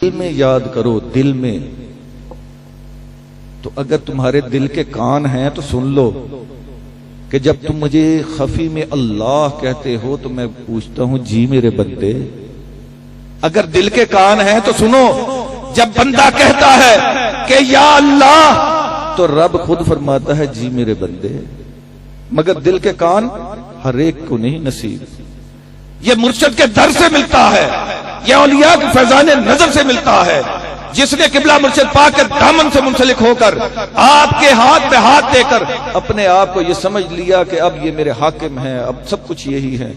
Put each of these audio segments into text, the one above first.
दिल में याद करो, दिल में। तो अगर तुम्हारे दिल के कान हैं तो सुन लो कि जब तुम मुझे खफी में अल्लाह कहते हो तो मैं पूछता हूं जी मेरे बंदे। अगर दिल के कान हैं तो सुनो, जब बंदा कहता है कि या अल्लाह तो रब खुद फरमाता है जी मेरे बंदे। मगर दिल के कान हर एक को नहीं नसीब। ये मुर्शिद के दर से मिलता है, यह औलिया के फैजाने नजर से मिलता है। जिसने किबला मुर्शिद पाक के दामन से मुंसलिक होकर आपके हाथ पे हाथ देकर अपने आप को ये समझ लिया कि अब ये मेरे हाकिम हैं, अब सब कुछ यही है,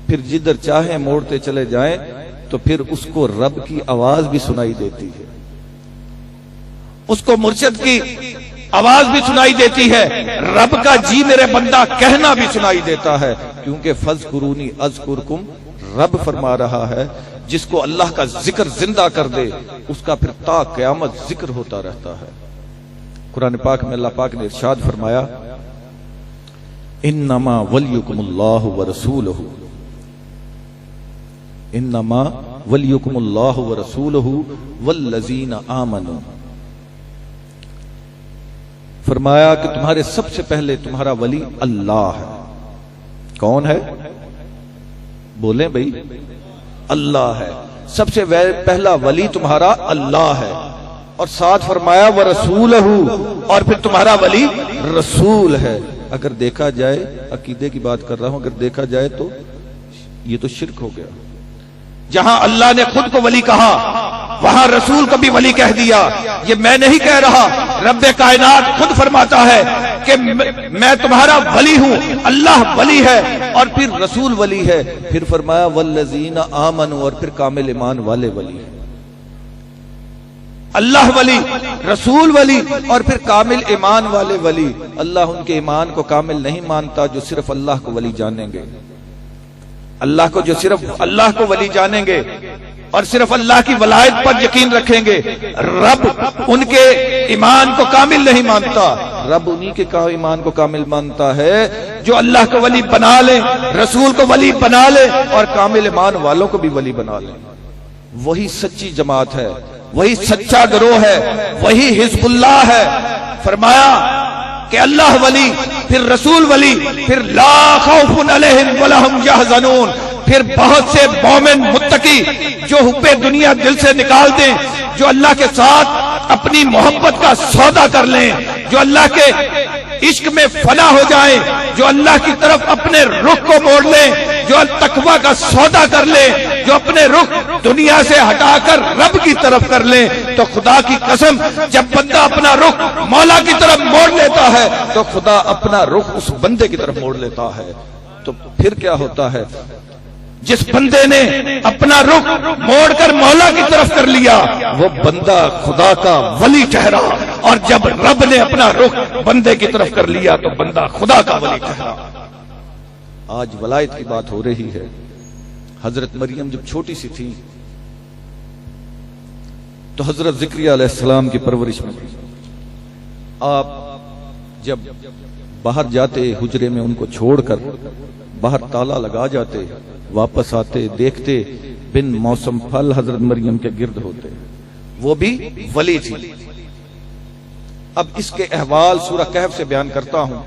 फिर जिधर चाहे मोड़ते चले जाएं तो फिर उसको रब की आवाज भी सुनाई देती है, उसको मुर्शिद की आवाज भी सुनाई देती है, रब का जी मेरे बंदा कहना भी सुनाई देता है। क्योंकि फज़कुरूनी अज़कुरकुम रब फरमा रहा है, जिसको अल्लाह का जिक्र जिंदा कर दे उसका फिर ता क़यामत जिक्र होता रहता है। कुरान पाक में अल्लाह पाक ने इरशाद फरमाया, इन्नमा वलियुकुमुल्लाहु व रसूलुहु, इन्नमा वलियुकुमुल्लाहु व रसूलुहु वल्लज़ीना आमनू। फरमाया कि तुम्हारे सबसे पहले तुम्हारा वली अल्लाह है। कौन है? बोले भाई, अल्लाह है। सबसे पहला वली तुम्हारा अल्लाह है। और साथ फरमाया व रसूलहू, और फिर तुम्हारा वली रसूल है। अगर देखा जाए, अकीदे की बात कर रहा हूं, अगर देखा जाए तो ये तो शिर्क हो गया। जहां अल्लाह ने खुद को वली कहा वहां रसूल को भी वली कह दिया। ये मैं नहीं कह रहा, रब्बे कायनात खुद फरमाता है कि मैं तुम्हारा वली हूं। अल्लाह वली है और फिर रसूल वली है। फिर फरमाया वल्लज़ीना आमनू, और फिर कामिल ईमान वाले वली है। अल्लाह वली, रसूल वली और फिर कामिल ईमान वाले वली। अल्लाह उनके ईमान को कामिल नहीं मानता जो सिर्फ अल्लाह को वली जानेंगे। अल्लाह को जो सिर्फ अल्लाह को वली जानेंगे और सिर्फ अल्लाह की वलायत पर यकीन रखेंगे, रब उनके ईमान को कामिल नहीं मानता। रब उन्हीं के ईमान को कामिल मानता है जो अल्लाह को वली बना ले, रसूल को वली बना ले और कामिल ईमान वालों को भी वली बना ले। वही सच्ची जमात है, वही सच्चा गिरोह है, वही हिज़्बुल्लाह है। फरमाया कि अल्लाह वली, फिर रसूल वली, फिर ला खौफुन अलैहिम वला हुम यहज़नून। फिर बहुत से मोमिन मुत्तकी जो हुब्बे दुनिया दिल से निकाल दें, जो अल्लाह के साथ अपनी मोहब्बत का सौदा कर लें, जो अल्लाह के इश्क में फना हो जाएं, जो अल्लाह की तरफ अपने रुख को मोड़ लें, जो तकवा का सौदा कर लें, जो अपने रुख दुनिया से हटाकर रब की तरफ कर लें, तो खुदा की कसम जब बंदा अपना रुख मौला की तरफ मोड़ लेता है तो खुदा अपना रुख उस बंदे की तरफ मोड़ लेता है। तो फिर क्या होता है? जिस बंदे ने अपना रुख मोड़कर मौला की तरफ कर लिया वो बंदा खुदा का वली ठहरा, और जब रब ने अपना रुख बंदे की तरफ कर लिया तो बंदा खुदा का वली ठहरा। आज वलायत की बात हो रही है। हजरत मरियम जब छोटी सी थी तो हजरत ज़िक्रिया अलैहिस्सलाम की परवरिश में आप जब बाहर जाते, हुजरे में उनको छोड़कर बाहर ताला लगा जाते, वापस आते, देखते बिन मौसम फल हजरत मरियम के गिर्द होते। वो भी वली थी। अब इसके अहवाल सूरह कहफ से बयान करता हूं।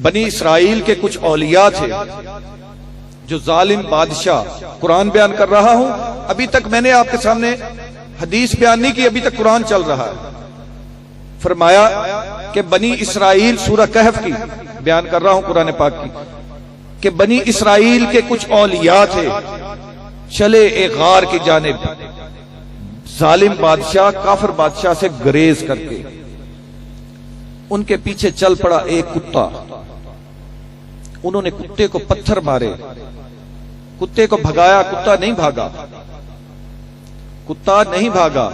बनी इसराइल के कुछ औलिया थे जो जालिम बादशाह, कुरान बयान कर रहा हूं, अभी तक मैंने आपके सामने हदीस बयान नहीं की, अभी तक कुरान चल रहा है। फरमाया कि बनी इसराइल, सूरह कहफ की बयान कर रहा हूं कुरान पाक की, कि बनी इसराइल के कुछ औलिया थे, चले एक गार की जानिब, जालिम बादशाह, काफिर बादशाह से गुरेज करके। उनके पीछे चल पड़ा एक कुत्ता। उन्होंने कुत्ते को पत्थर मारे, कुत्ते को भगाया, कुत्ता नहीं भागा, कुत्ता नहीं भागा।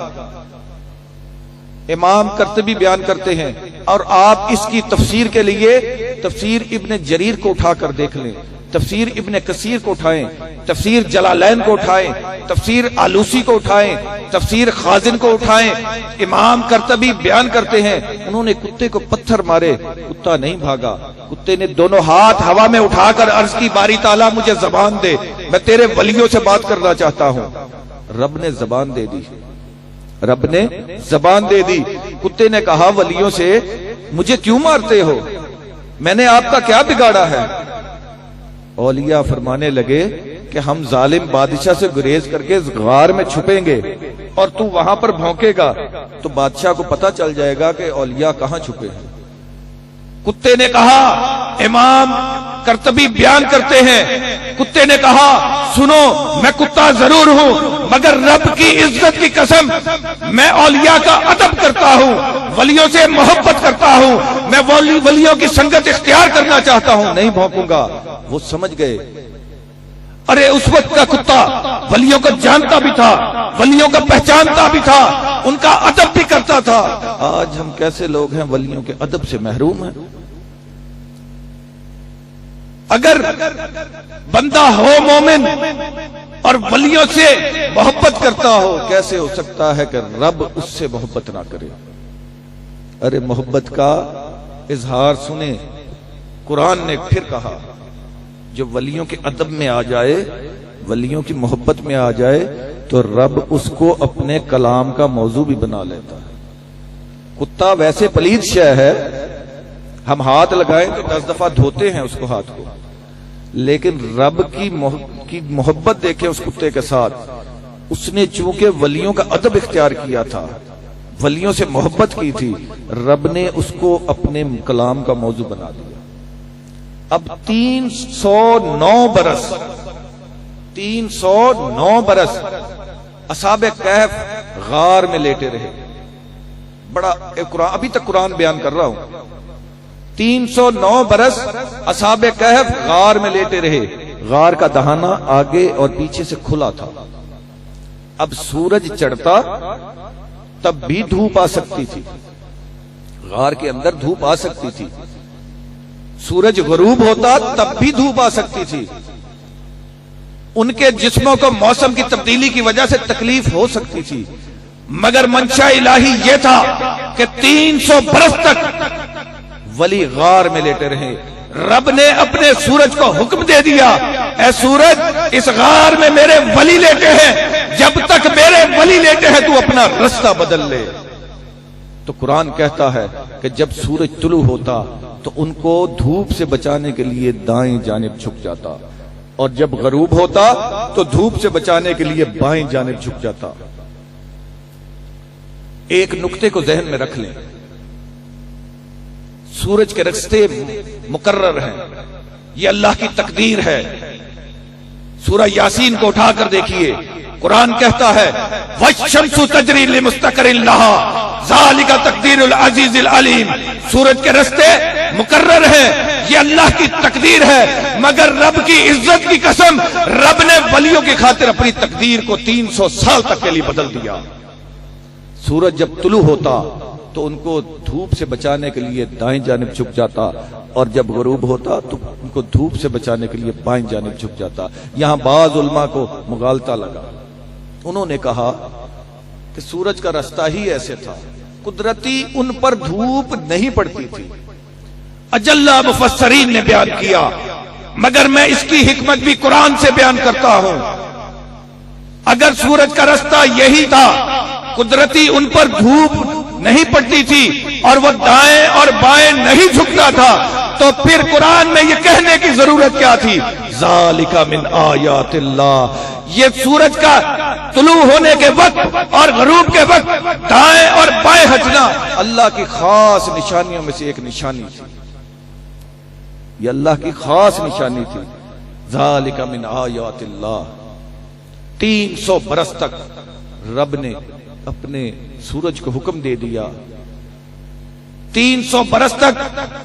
इमाम कर्तबी बयान करते हैं, और आप इसकी तफसीर के लिए तफसीर इब्ने जरीर को उठाकर देख लें, तफसीर इब्ने कसीर को उठाएं, तफसीर जलालैन को उठाएं, तफसीर आलूसी को उठाएं, तफसीर खाजिन को उठाएं। इमाम कर्तबी बयान करते हैं उन्होंने कुत्ते को पत्थर मारे, कुत्ता नहीं भागा। कुत्ते ने दोनों हाथ हवा में उठाकर अर्ज की, बारी ताला मुझे जबान दे, मैं तेरे वलियों से बात करना चाहता हूं। रब ने जबान दे दी, रब ने जबान दे दी। कुत्ते ने कहा वलियों से, मुझे क्यों मारते हो, मैंने आपका क्या बिगाड़ा है? औलिया फरमाने लगे कि हम जालिम बादशाह से गुरेज करके गार में छुपेंगे और तू वहां पर भौंकेगा तो बादशाह को पता चल जाएगा कि औलिया कहां छुपे हैं। कुत्ते ने कहा, इमाम कर्तबी बयान करते हैं। कुत्ते ने कहा, सुनो, मैं कुत्ता जरूर हूं मगर रब की इज्जत की कसम, मैं औलिया का अदब करता हूं, वलियों से मोहब्बत करता हूं, मैं वलियों की संगत इख्तियार करना चाहता हूं, नहीं भौंकूंगा। वो समझ गए, अरे उस वक्त का कुत्ता वलियों को जानता भी था, वलियों को पहचानता भी था, उनका अदब भी करता था। आज हम कैसे लोग हैं, वलियों के अदब से महरूम हैं। अगर बंदा हो मोमिन और वलियों से मोहब्बत करता हो, कैसे हो सकता है कि रब उससे मोहब्बत ना करे? अरे मोहब्बत का इजहार सुने, कुरान ने फिर कहा, जो वलियों के अदब में आ जाए, वलियों की मोहब्बत में आ जाए तो रब उसको अपने कलाम का मौजू भी बना लेता है। कुत्ता वैसे पलीद शय है, हम हाथ लगाएं तो 10 दफा धोते हैं उसको, हाथ को, लेकिन रब की मोहब्बत देखे उस कुत्ते के साथ। उसने चूंकि वलियों का अदब इख्तियार किया था, वलियों से मोहब्बत की थी, रब ने उसको अपने कलाम का मौजू बना दिया। अब 309 बरस असहाबे कहफ गार में लेटे रहे। बड़ा कुरान, अभी तक कुरान बयान कर रहा हूं। 309 बरस असहाबे कहफ गार में लेटे रहे। गार का दहाना आगे और पीछे से खुला था। अब सूरज चढ़ता तब भी धूप आ सकती थी, गार के अंदर धूप आ सकती थी। सूरज गरूब होता तब भी धूप आ सकती थी। उनके जिस्मों को मौसम की तब्दीली की वजह से तकलीफ हो सकती थी, मगर मंशा इलाही यह था कि 300 बरस तक वली गार में लेटे रहे। रब ने अपने सूरज को हुक्म दे दिया, ऐ सूरज, इस गार में मेरे वली लेटे हैं, जब तक मेरे वली लेटे हैं तू अपना रास्ता बदल ले। तो कुरान कहता है कि जब सूरज तुलू होता तो उनको धूप से बचाने के लिए दाएं जानिब झुक जाता, और जब गरूब होता तो धूप से बचाने के लिए बाएं जानिब झुक जाता। एक नुक्ते को जहन में रख लें, सूरज के रास्ते मुकर्रर हैं, ये अल्लाह की तकदीर है। सूरह यासीन को उठाकर देखिए, कुरान कहता है, वश्शम्सु तजरी लिमुस्तक़रिन लहा ज़ालिका तक़दीरुल अज़ीज़िल अलीम। सूरज के रास्ते मुकर्रर है, ये अल्लाह की तकदीर है, मगर रब की इज्जत की कसम, रब ने वलियों की खातिर अपनी तकदीर को 300 साल तक के लिए बदल दिया। सूरज जब तुलू होता तो उनको धूप से बचाने के लिए दाएं जानिब झुक जाता, और जब गरूब होता तो उनको धूप से बचाने के लिए बाएं जानिब झुक जाता। यहां बाज उलमा को मुगालता लगा, उन्होंने कहा कि सूरज का रास्ता ही ऐसे था, कुदरती उन पर धूप नहीं पड़ती थी। अजल्ला मुफस्सरीन ने बयान किया, मगर मैं इसकी हिकमत भी कुरान से बयान करता हूं। अगर सूरज का रास्ता यही था, कुदरती उन पर धूप नहीं पड़ती थी और वो दाएं और बाएं नहीं झुकता था, तो फिर कुरान में ये कहने की जरूरत क्या थी, ज़ालिका मिन आयातिल्लाह। ये सूरज का तुलू होने के वक्त और गरूब के वक्त दाएं और बाएं हटना अल्लाह की खास निशानियों में से एक निशानी थी। ये अल्लाह की खास निशानी थी। ज़ालिका मिन आयातिल्लाह। 300 बरस तक रब ने अपने सूरज को हुक्म दे दिया। 300 बरस तक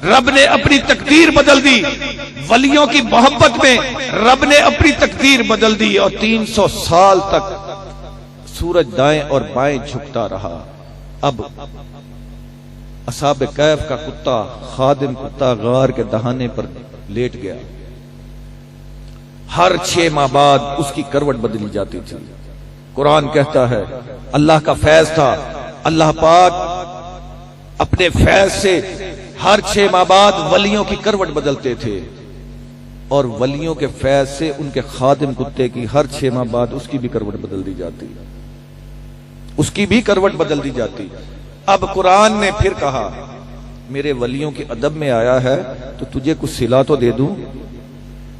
रब ने अपनी तकदीर बदल दी। वलियों की मोहब्बत में रब ने अपनी तकदीर बदल दी, और 300 साल तक सूरज दाएं और बाएं झुकता रहा। अब असहाबे कैफ का कुत्ता, खादिम कुत्ता, गार के दहाने पर लेट गया। हर 6 माह बाद उसकी करवट बदली जाती थी। कुरान कहता है, अल्लाह का फैज था, अल्लाह पाक अपने फैज से हर 6 माह बाद वलियों की करवट बदलते थे, और वलियों के फैज से उनके खादिम कुत्ते की हर 6 माह बाद उसकी भी करवट बदल दी जाती, उसकी भी करवट बदल दी जाती। अब कुरान ने फिर कहा मेरे वलियों के अदब में आया है तो तुझे कुछ सिला तो दे दूं।